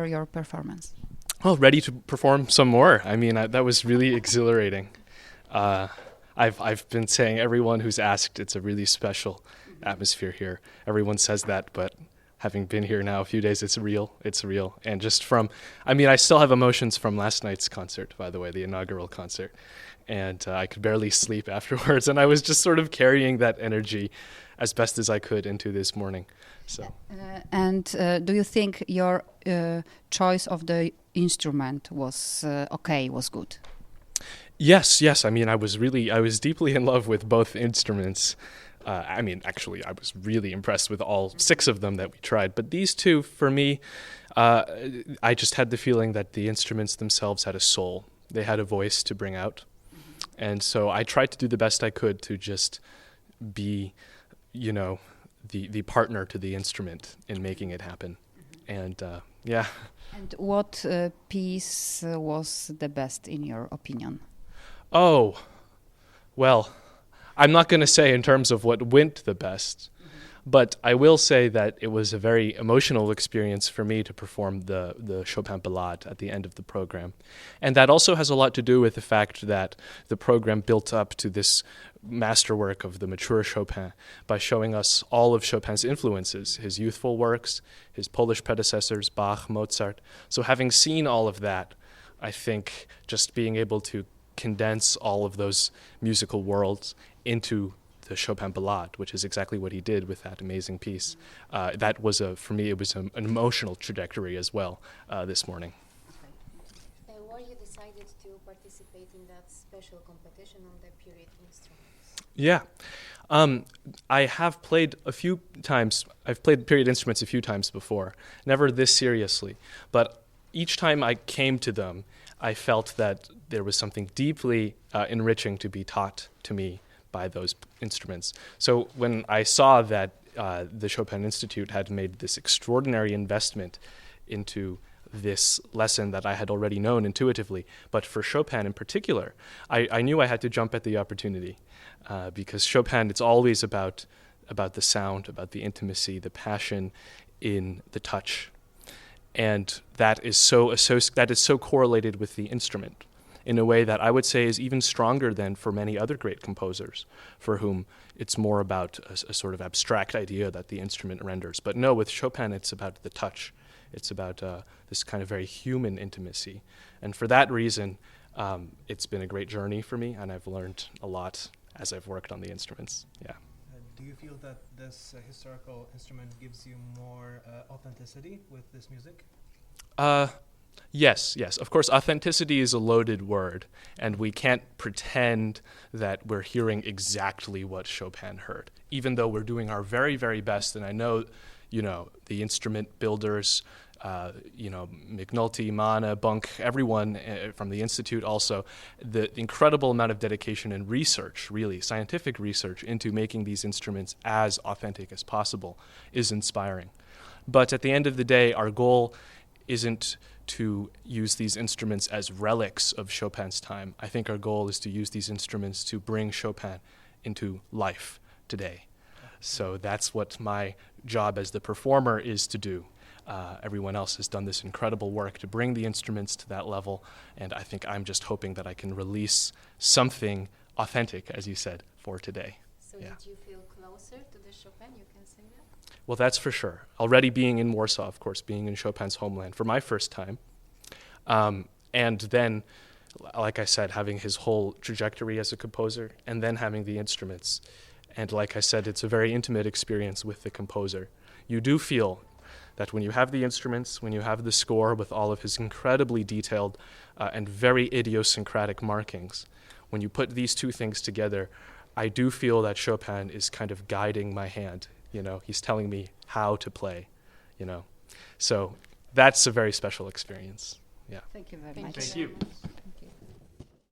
your performance? Well, ready to perform some more. I mean, that was really exhilarating. I've been saying, everyone who's asked, it's a really special atmosphere here. Everyone says that, but having been here now a few days, it's real. And just I still have emotions from last night's concert, by the way, the inaugural concert. And I could barely sleep afterwards. And I was just sort of carrying that energy as best as I could into this morning. So. Do you think your choice of the instrument was was good? Yes. I mean, I was deeply in love with both instruments. Actually, I was really impressed with all 6 of them that we tried. But these 2, for me, I just had the feeling that the instruments themselves had a soul. They had a voice to bring out. And so I tried to do the best I could to just be, the partner to the instrument in making it happen. And And what piece was the best in your opinion? Oh, well, I'm not going to say in terms of what went the best, but I will say that it was a very emotional experience for me to perform the Chopin Ballade at the end of the program. And that also has a lot to do with the fact that the program built up to this masterwork of the mature Chopin by showing us all of Chopin's influences, his youthful works, his Polish predecessors, Bach, Mozart. So having seen all of that, I think just being able to condense all of those musical worlds into the Chopin Ballade, which is exactly what he did with that amazing piece. That was, for me, it was an emotional trajectory as well this morning. Why you decided to participate in that special competition on the period instruments? Yeah. I have played a few times. I've played period instruments a few times before, never this seriously. But each time I came to them, I felt that there was something deeply enriching to be taught to me by those instruments. So when I saw that the Chopin Institute had made this extraordinary investment into this lesson that I had already known intuitively, but for Chopin in particular, I knew I had to jump at the opportunity because Chopin, it's always about the sound, about the intimacy, the passion in the touch. And that is so correlated with the instrument in a way that I would say is even stronger than for many other great composers for whom it's more about a sort of abstract idea that the instrument renders. But no, with Chopin, it's about the touch. It's about this kind of very human intimacy. And for that reason, it's been a great journey for me, and I've learned a lot as I've worked on the instruments. Yeah. Do you feel that this historical instrument gives you more authenticity with this music? Yes. Of course, authenticity is a loaded word, and we can't pretend that we're hearing exactly what Chopin heard, even though we're doing our very, very best. And I know, the instrument builders, McNulty, Mana, Bunk, everyone from the Institute also, the incredible amount of dedication and research, really, scientific research into making these instruments as authentic as possible is inspiring. But at the end of the day, our goal isn't to use these instruments as relics of Chopin's time. I think our goal is to use these instruments to bring Chopin into life today. So that's what my job as the performer is to do. Everyone else has done this incredible work to bring the instruments to that level, and I think I'm just hoping that I can release something authentic, as you said, for today. So did you feel closer to the Chopin, you can say that? Well, that's for sure. Already being in Warsaw, of course, being in Chopin's homeland for my first time, and then, like I said, having his whole trajectory as a composer, and then having the instruments. And like I said, it's a very intimate experience with the composer. You do feel that when you have the instruments, when you have the score with all of his incredibly detailed and very idiosyncratic markings, when you put these two things together, I do feel that Chopin is kind of guiding my hand. He's telling me how to play, So that's a very special experience. Yeah. Thank you very much. Thank you.